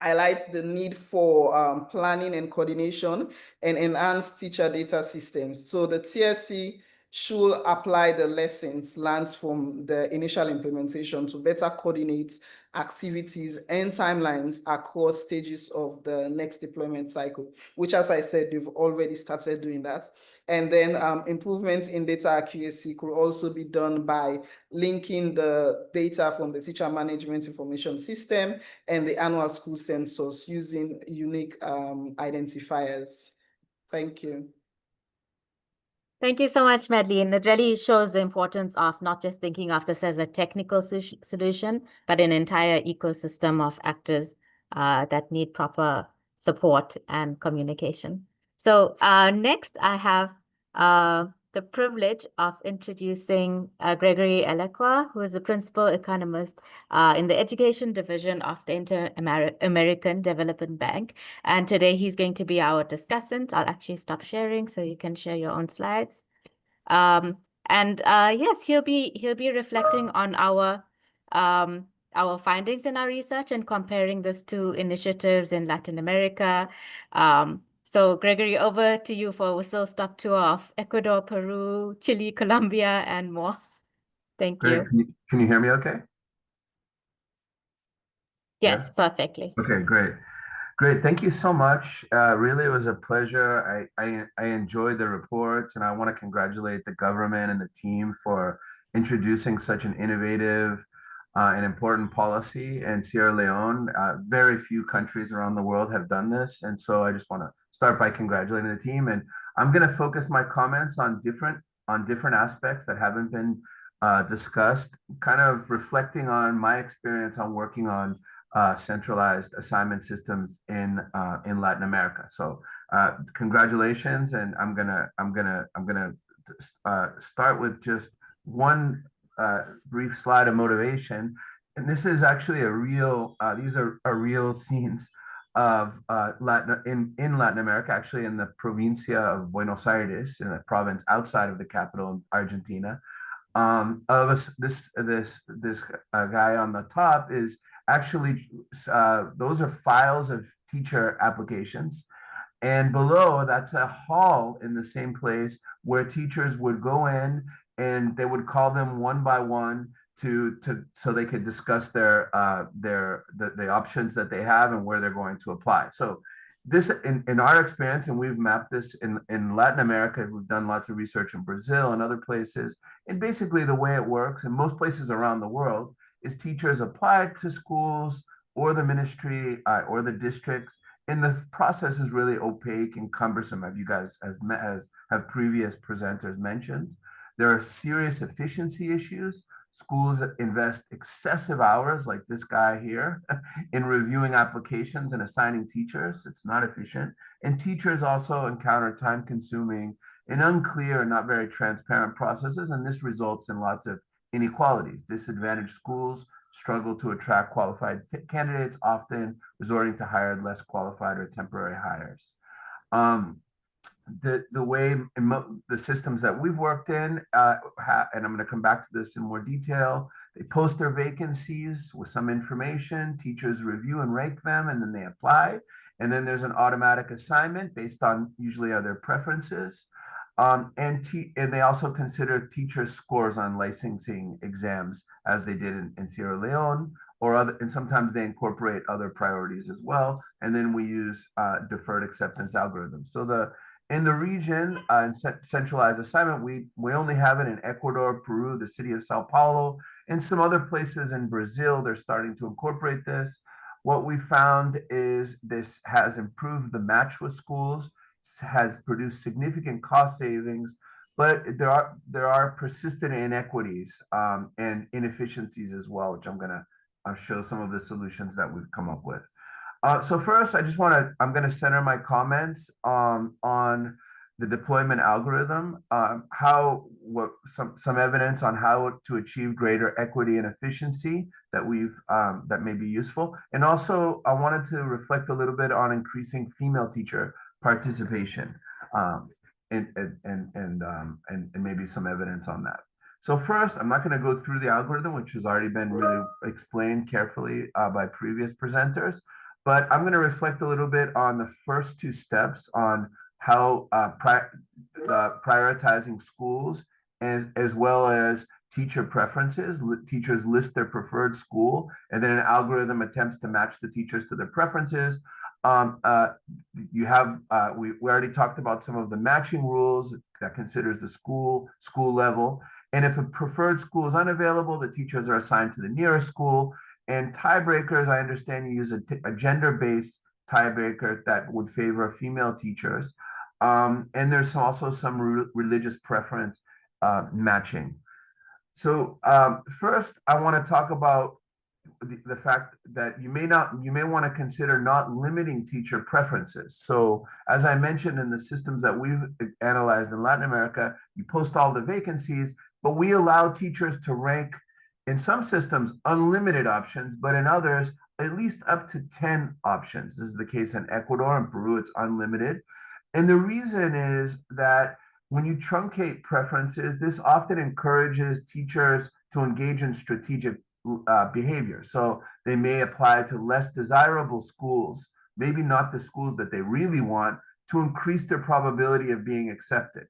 S5: highlights the need for planning and coordination and enhanced teacher data systems. So the TSC should apply the lessons learned from the initial implementation to better coordinate activities and timelines across stages of the next deployment cycle, which, as I said, they've already started doing that. And then improvements in data accuracy could also be done by linking the data from the teacher management information system and the annual school census using unique identifiers. Thank you.
S1: Thank you so much, Madeline. It really shows the importance of not just thinking of this as a technical solution, but an entire ecosystem of actors that need proper support and communication. So next, I have the privilege of introducing Gregory Elecqua, who is the principal economist in the education division of the Inter-American Development Bank. And today he's going to be our discussant. I'll actually stop sharing so you can share your own slides. Yes, he'll be reflecting on our findings in our research and comparing this to initiatives in Latin America. So Gregory, over to you for a whistle-stop tour of Ecuador, Peru, Chile, Colombia, and more. Thank
S6: Great.
S1: you.
S6: Can you hear me okay?
S1: Yes,
S6: Yeah?
S1: perfectly.
S6: Okay, great. Great. Thank you so much. Really, it was a pleasure. I enjoyed the reports, and I want to congratulate the government and the team for introducing such an innovative and important policy in Sierra Leone. Very few countries around the world have done this. And so I just want to start by congratulating the team. And I'm going to focus my comments on different aspects that haven't been discussed, kind of reflecting on my experience on working on centralized assignment systems in Latin America. So congratulations, and I'm gonna start with just one brief slide of motivation. And this is actually a real, these are real scenes of in Latin America, actually in the provincia of Buenos Aires, in a province outside of the capital, Argentina. This guy on the top is actually, those are files of teacher applications. And below, that's a hall in the same place where teachers would go in and they would call them one by one so they could discuss the options that they have and where they're going to apply. So this, in our experience, and we've mapped this in Latin America, we've done lots of research in Brazil and other places, and basically the way it works in most places around the world is teachers apply to schools or the ministry or the districts, and the process is really opaque and cumbersome, as you guys have previous presenters mentioned. There are serious efficiency issues. Schools that invest excessive hours, like this guy here, in reviewing applications and assigning teachers. It's not efficient. And teachers also encounter time-consuming and unclear and not very transparent processes, and this results in lots of inequalities. Disadvantaged schools struggle to attract qualified candidates, often resorting to hire less qualified or temporary hires. The way the systems that we've worked in, and I'm going to come back to this in more detail, they post their vacancies with some information, teachers review and rank them, and then they apply. And then there's an automatic assignment based on usually other preferences. And they also consider teachers' scores on licensing exams, as they did in Sierra Leone, and sometimes they incorporate other priorities as well. And then we use deferred acceptance algorithms. So In the region, centralized assignment, we only have it in Ecuador, Peru, the city of Sao Paulo, and some other places in Brazil. They're starting to incorporate this. What we found is this has improved the match with schools, has produced significant cost savings, but there are persistent inequities and inefficiencies as well, which I'm gonna show some of the solutions that we've come up with. So first, I'm going to center my comments on the deployment algorithm, some evidence on how to achieve greater equity and efficiency that may be useful. And also, I wanted to reflect a little bit on increasing female teacher participation and maybe some evidence on that. So first, I'm not going to go through the algorithm, which has already been really explained carefully by previous presenters. But I'm going to reflect a little bit on the first two steps on how prioritizing schools as well as teacher preferences. Teachers list their preferred school, and then an algorithm attempts to match the teachers to their preferences. We already talked about some of the matching rules that considers the school level. And if a preferred school is unavailable, the teachers are assigned to the nearest school. And tiebreakers, I understand you use a gender-based tiebreaker that would favor female teachers. And there's also some religious preference matching. So first, I want to talk about the fact that you may want to consider not limiting teacher preferences. So as I mentioned, in the systems that we've analyzed in Latin America, you post all the vacancies, but we allow teachers to rank, in some systems, unlimited options, but in others, at least up to 10 options. This is the case in Ecuador and Peru, it's unlimited. And the reason is that when you truncate preferences, this often encourages teachers to engage in strategic behavior. So they may apply to less desirable schools, maybe not the schools that they really want, to increase their probability of being accepted.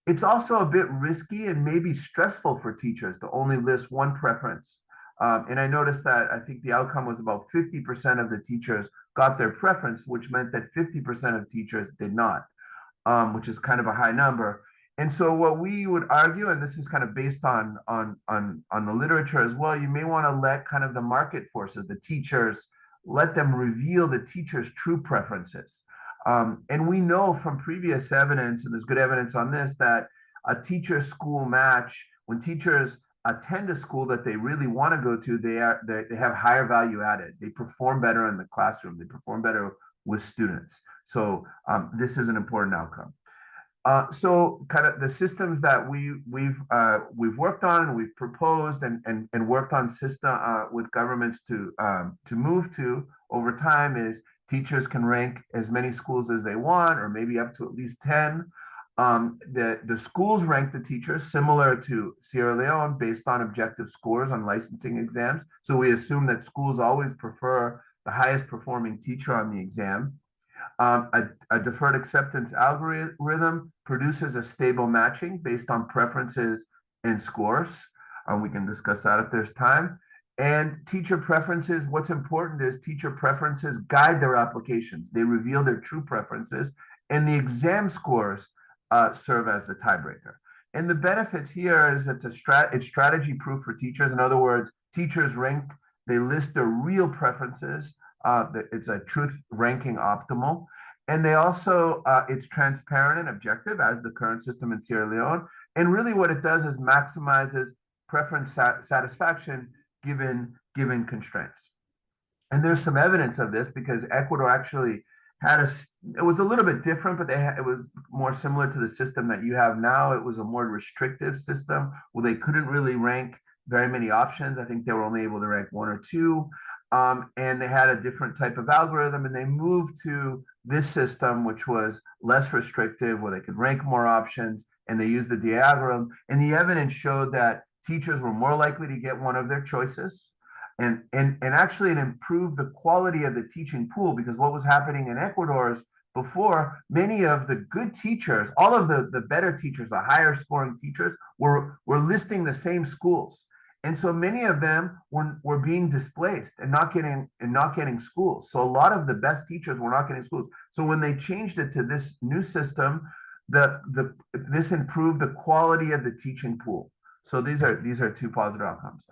S6: It's also a bit risky and maybe stressful for teachers to only list one preference. And I noticed that I think the outcome was about 50% of the teachers got their preference, which meant that 50% of teachers did not, which is kind of a high number. And so what we would argue, and this is kind of based on the literature as well, you may want to let kind of the market forces, the teachers, let them reveal the teacher's true preferences. And we know from previous evidence, and there's good evidence on this, that a teacher-school match, when teachers attend a school that they really want to go to, they have higher value added. They perform better in the classroom. They perform better with students. So this is an important outcome. So kind of the systems that we've worked on and we've proposed and worked on system with governments to move to over time is teachers can rank as many schools as they want, or maybe up to at least 10. The schools rank the teachers similar to Sierra Leone based on objective scores on licensing exams. So we assume that schools always prefer the highest performing teacher on the exam. A deferred acceptance algorithm produces a stable matching based on preferences and scores. We can discuss that if there's time. And teacher preferences, what's important is teacher preferences guide their applications. They reveal their true preferences, and the exam scores serve as the tiebreaker. And the benefits here is it's strategy proof for teachers. In other words, teachers rank, they list their real preferences. It's a truth ranking optimal. And they also, it's transparent and objective as the current system in Sierra Leone. And really what it does is maximizes preference satisfaction given constraints. And there's some evidence of this because Ecuador actually had it was a little bit different, but it was more similar to the system that you have now. It was a more restrictive system where they couldn't really rank very many options. I think they were only able to rank one or two. And they had a different type of algorithm, and they moved to this system, which was less restrictive, where they could rank more options, and they used the DA algorithm. And the evidence showed that teachers were more likely to get one of their choices, and actually it improved the quality of the teaching pool, because what was happening in Ecuador is before, many of the good teachers, all of the better teachers, the higher scoring teachers were listing the same schools. And so many of them were being displaced and not getting schools. So a lot of the best teachers were not getting schools. So when they changed it to this new system, this improved the quality of the teaching pool. So these are two positive outcomes.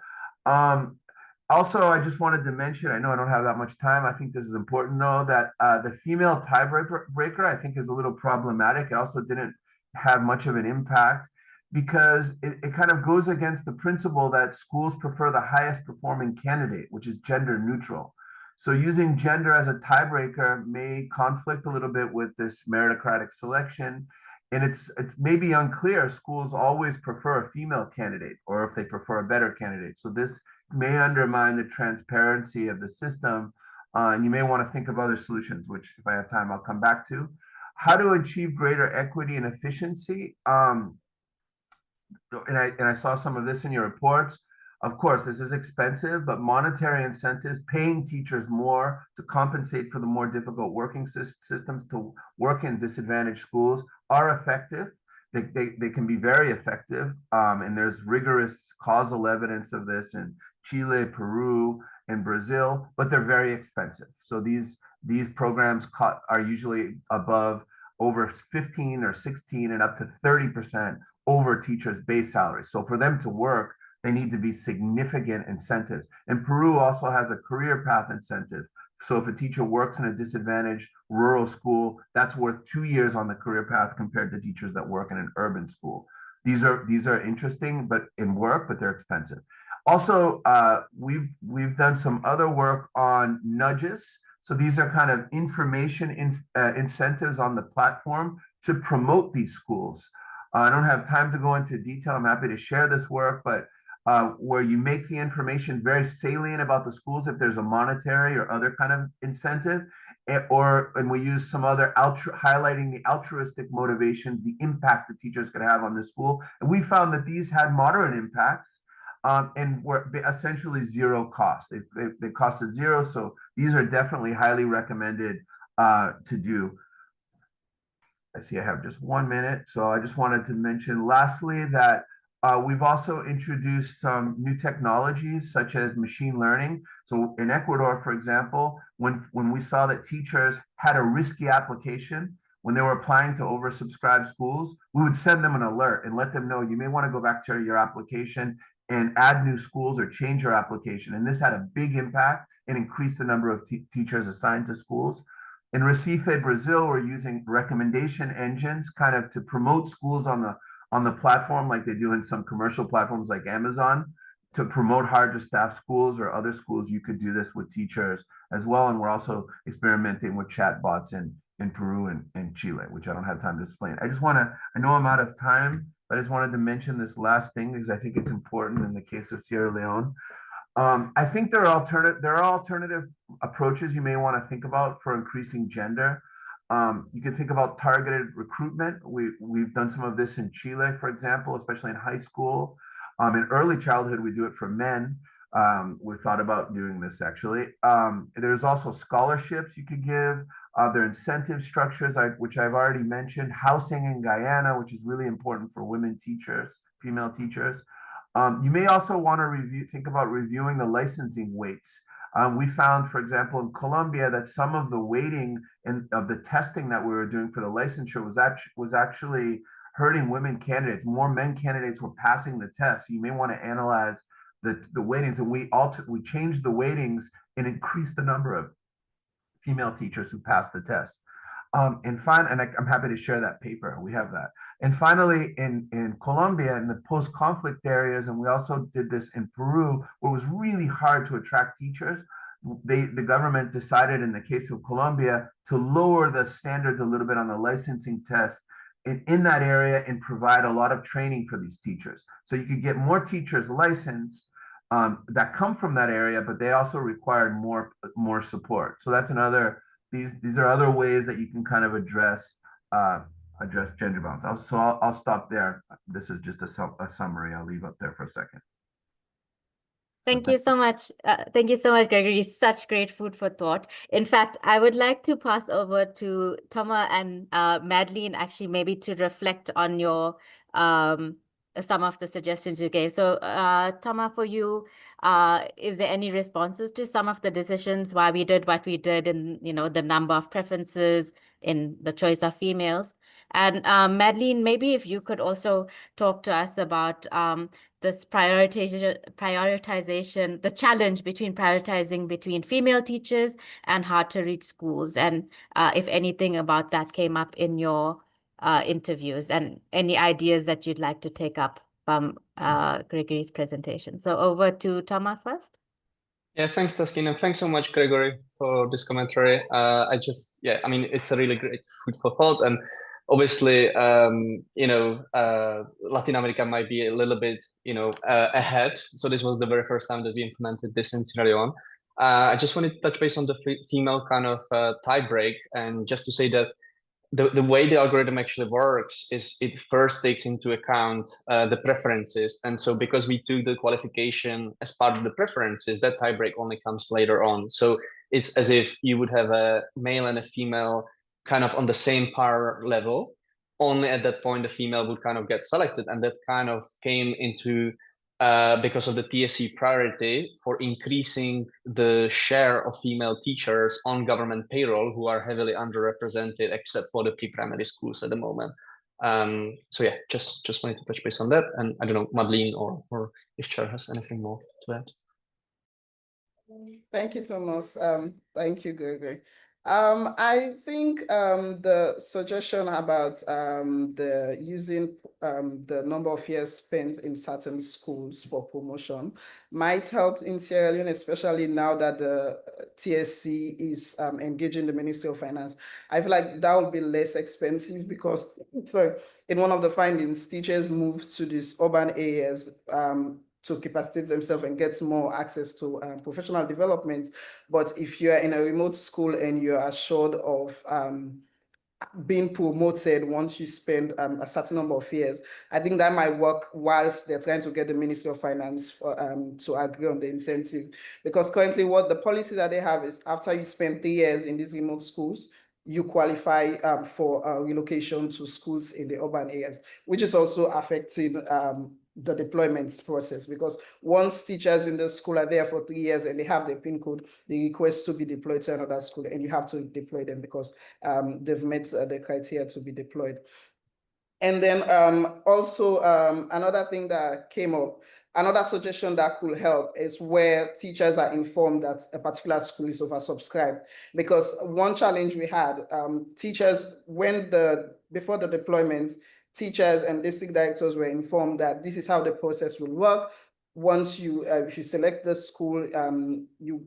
S6: Also, I just wanted to mention, I know I don't have that much time. I think this is important though, that the female tiebreaker, I think, is a little problematic. It also didn't have much of an impact because it kind of goes against the principle that schools prefer the highest performing candidate, which is gender neutral. So using gender as a tiebreaker may conflict a little bit with this meritocratic selection. And it's maybe unclear. Schools always prefer a female candidate or if they prefer a better candidate. So this may undermine the transparency of the system. And you may want to think of other solutions, which if I have time, I'll come back to. How to achieve greater equity and efficiency. And I saw some of this in your reports. Of course, this is expensive, but monetary incentives, paying teachers more to compensate for the more difficult working systems to work in disadvantaged schools are effective. They can be very effective. And there's rigorous causal evidence of this in Chile, Peru, and Brazil, but they're very expensive. So these programs are usually over 15 or 16 and up to 30% over teachers' base salaries. So for them to work, they need to be significant incentives. And Peru also has a career path incentive. So if a teacher works in a disadvantaged rural school, that's worth 2 years on the career path compared to teachers that work in an urban school. These are interesting, but they're expensive. Also, we've done some other work on nudges. So these are kind of information incentives on the platform to promote these schools. I don't have time to go into detail. I'm happy to share this work, but where you make the information very salient about the schools if there's a monetary or other kind of incentive, and we use some other highlighting the altruistic motivations, the impact the teachers could have on the school. And we found that these had moderate impacts and were essentially zero cost. They costed zero, so these are definitely highly recommended to do. I see I have just 1 minute, so I just wanted to mention lastly that we've also introduced some new technologies such as machine learning. So in Ecuador, for example, when we saw that teachers had a risky application, when they were applying to oversubscribe schools, we would send them an alert and let them know you may want to go back to your application and add new schools or change your application. And this had a big impact and increased the number of teachers assigned to schools. In Recife, Brazil, we're using recommendation engines kind of to promote schools on the platform like they do in some commercial platforms like Amazon to promote hard to staff schools or other schools. You could do this with teachers as well. And we're also experimenting with chatbots in Peru and Chile, which I don't have time to explain. I know I'm out of time, but I just wanted to mention this last thing because I think it's important in the case of Sierra Leone. I think there are alternative approaches you may want to think about for increasing gender. You can think about targeted recruitment. We've done some of this in Chile, for example, especially in high school. In early childhood, we do it for men. We thought about doing this actually. There's also scholarships you could give. There are incentive structures, which I've already mentioned. Housing in Guyana, which is really important for women teachers, female teachers. You may also want to think about reviewing the licensing weights. We found, for example, in Colombia that some of the weighting of the testing that we were doing for the licensure was actually hurting women candidates. More men candidates were passing the test. So you may want to analyze the weightings, and we changed the weightings and increased the number of female teachers who passed the test. I'm happy to share that paper. We have that. And finally, in Colombia, in the post-conflict areas, and we also did this in Peru, where it was really hard to attract teachers, the government decided in the case of Colombia to lower the standards a little bit on the licensing test in that area and provide a lot of training for these teachers. So you could get more teachers licensed that come from that area, but they also required more support. So that's another. These are other ways that you can kind of address gender balance. I'll stop there. This is just a summary. I'll leave up there for a second.
S1: Thank you so much. Thank you so much, Gregory. Such great food for thought. In fact, I would like to pass over to Toma and Madeline, actually, maybe to reflect on your some of the suggestions you gave. So, Toma, for you, is there any responses to some of the decisions why we did what we did in, the number of preferences in the choice of females? And Madeline, maybe if you could also talk to us about this prioritization, the challenge between prioritizing between female teachers and hard to reach schools, and if anything about that came up in your interviews, and any ideas that you'd like to take up from Gregory's presentation. So over to Toma first.
S4: Yeah, thanks, Taskin, and thanks so much, Gregory, for this commentary. I mean, it's a really great food for thought, and obviously, Latin America might be a little bit, ahead. So this was the very first time that we implemented this in Sierra Leone. I just wanted to touch base on the female kind of tie break, and just to say that the way the algorithm actually works is it first takes into account the preferences. And so because we took the qualification as part of the preferences, that tiebreak only comes later on. So it's as if you would have a male and a female kind of on the same par level. Only at that point, the female would kind of get selected. And that kind of came into because of the TSC priority for increasing the share of female teachers on government payroll who are heavily underrepresented, except for the pre-primary schools at the moment. So yeah, just wanted to touch base on that. And I don't know, Madeleine or if Chair has anything more to add.
S5: Thank you, Thomas. Thank you, Gregory. I think the suggestion about the using the number of years spent in certain schools for promotion might help in Sierra Leone, especially now that the TSC is engaging the Ministry of Finance. I feel like that will be less expensive because, sorry, in one of the findings, teachers moved to these urban areas to capacitate themselves and get more access to professional development. But if you're in a remote school and you're assured of being promoted once you spend a certain number of years, I think that might work whilst they're trying to get the Ministry of Finance for, to agree on the incentive. Because currently what the policy that they have is after you spend 3 years in these remote schools, you qualify for relocation to schools in the urban areas, which is also affecting the deployment process, because once teachers in the school are there for 3 years and they have the PIN code, they request to be deployed to another school, and you have to deploy them because they've met the criteria to be deployed. And then also another thing that came up, another suggestion that could help is where teachers are informed that a particular school is oversubscribed. Because one challenge we had, teachers, before the deployment, teachers and district directors were informed that this is how the process will work. Once you, if you select the school, you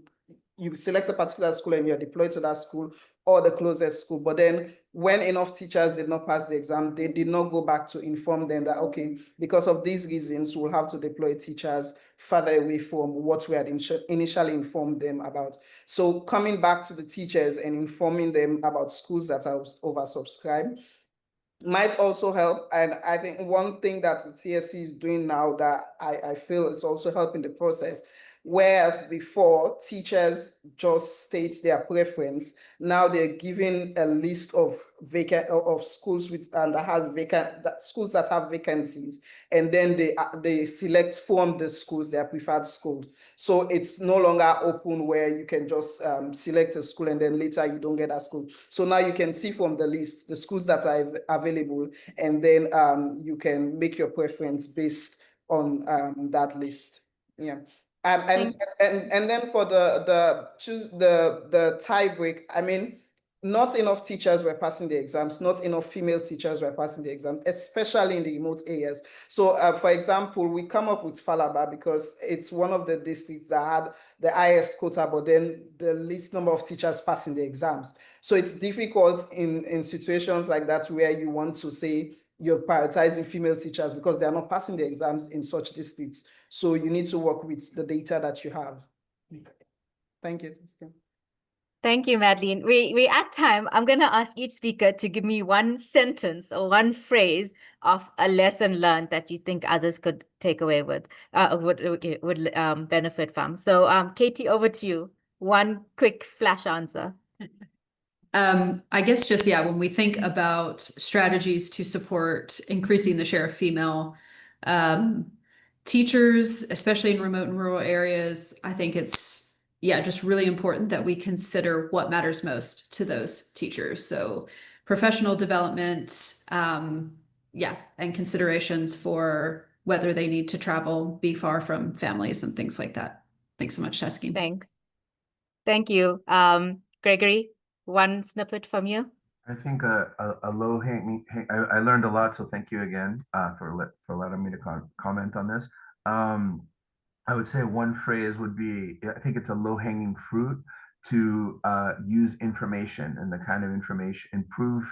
S5: select a particular school and you're deployed to that school or the closest school. But then when enough teachers did not pass the exam, they did not go back to inform them that, okay, because of these reasons, we'll have to deploy teachers further away from what we had initially informed them about. So coming back to the teachers and informing them about schools that are oversubscribed might also help. And I think one thing that the TSC is doing now that I feel is also helping the process, whereas before teachers just state their preference, now they're giving a list of schools with that has schools that have vacancies, and then they select from the schools their preferred schools. So it's no longer open where you can just select a school and then later you don't get a school. So now you can see from the list the schools that are available, and then you can make your preference based on that list. Yeah. And then for the tie break, I mean, not enough teachers were passing the exams, not enough female teachers were passing the exam, especially in the remote areas. So for example, we come up with Falaba because it's one of the districts that had the highest quota, but then the least number of teachers passing the exams. So it's difficult in situations like that where you want to say you're prioritizing female teachers because they are not passing the exams in such districts. So you need to work with the data that you have. Thank you.
S1: Thank you, Madeline. We're at time. I'm going to ask each speaker to give me one sentence or one phrase of a lesson learned that you think others could take away with, would benefit from. So Katie, over to you. One quick flash answer.
S3: I guess just, yeah, when we think about strategies to support increasing the share of female Teachers, especially in remote and rural areas, I think it's, yeah, just really important that we consider what matters most to those teachers. So professional development, yeah, and considerations for whether they need to travel, be far from families and things like that. Thanks so much, Taskin.
S1: Thank you. Gregory, one snippet from you.
S6: I think a low hanging, I learned a lot, so thank you again for letting me to comment on this. I would say one phrase would be, I think it's a low hanging fruit to use information and the kind of information, improve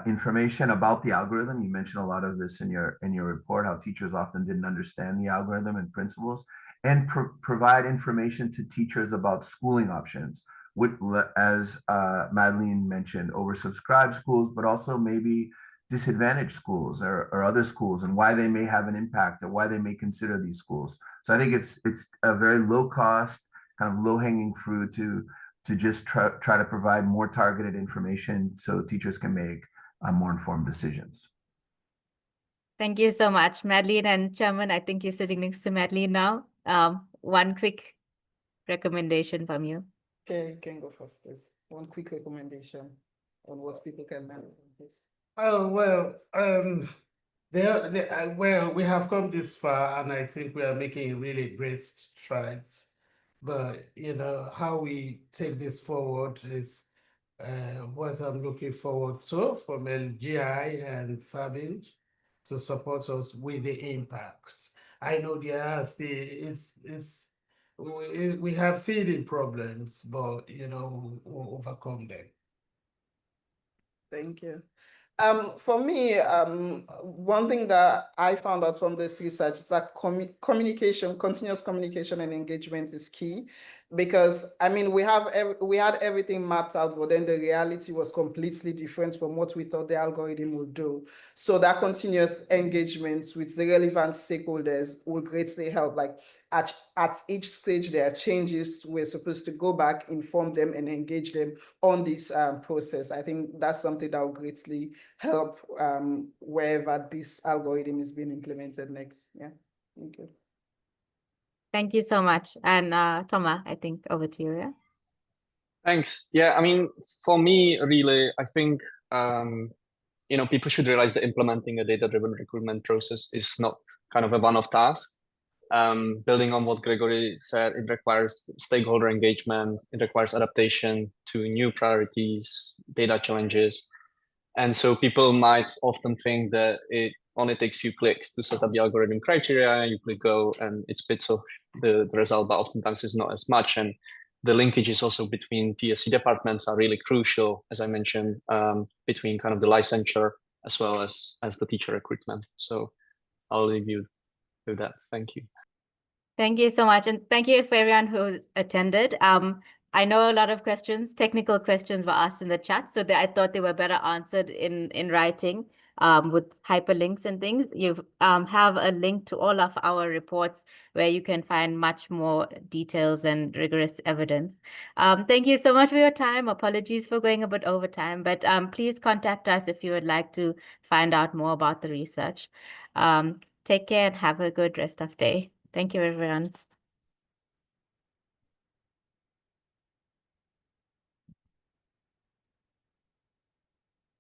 S6: information about the algorithm. You mentioned a lot of this in your report, how teachers often didn't understand the algorithm and principles, and provide information to teachers about schooling options, which, as Madeline mentioned, oversubscribed schools, but also maybe disadvantaged schools or other schools, and why they may have an impact or why they may consider these schools. So I think it's a very low cost, kind of low hanging fruit to just try to provide more targeted information so teachers can make more informed decisions.
S1: Thank you so much, Madeline and Chairman. I think you're sitting next to Madeline now. One quick recommendation from you.
S5: Okay, you can go first, please. One quick recommendation on what people can learn from this.
S2: Oh, well, well, we have come this far, and I think we are making really great strides. But how we take this forward is what I'm looking forward to from LGI and Fabinj to support us with the impact. I know we have feeding problems, but we'll overcome them.
S5: Thank you. For me, one thing that I found out from this research is that communication, continuous communication and engagement is key, because I mean, we had everything mapped out, but then the reality was completely different from what we thought the algorithm would do. So that continuous engagement with the relevant stakeholders will greatly help. Like at each stage, there are changes. We're supposed to go back, inform them, and engage them on this process. I think that's something that will greatly help wherever this algorithm is being implemented next. Yeah, thank you.
S1: Thank you so much. And Thomas, I think over to you. Yeah.
S4: Thanks. Yeah, I mean, for me, really, I think people should realize that implementing a data-driven recruitment process is not kind of a one-off task. Building on what Gregory said, it requires stakeholder engagement, it requires adaptation to new priorities, data challenges. And so people might often think that it only takes a few clicks to set up the algorithm criteria, you click go, and it spits off the result, but oftentimes it's not as much. And the linkages also between TSC departments are really crucial, as I mentioned, between kind of the licensure as well as the teacher recruitment. So I'll leave you with that. Thank you.
S1: Thank you so much. And thank you for everyone who attended. I know a lot of technical questions were asked in the chat, so I thought they were better answered in writing with hyperlinks and things. You have a link to all of our reports where you can find much more details and rigorous evidence. Thank you so much for your time. Apologies for going a bit over time, but please contact us if you would like to find out more about the research. Take care and have a good rest of day. Thank you, everyone.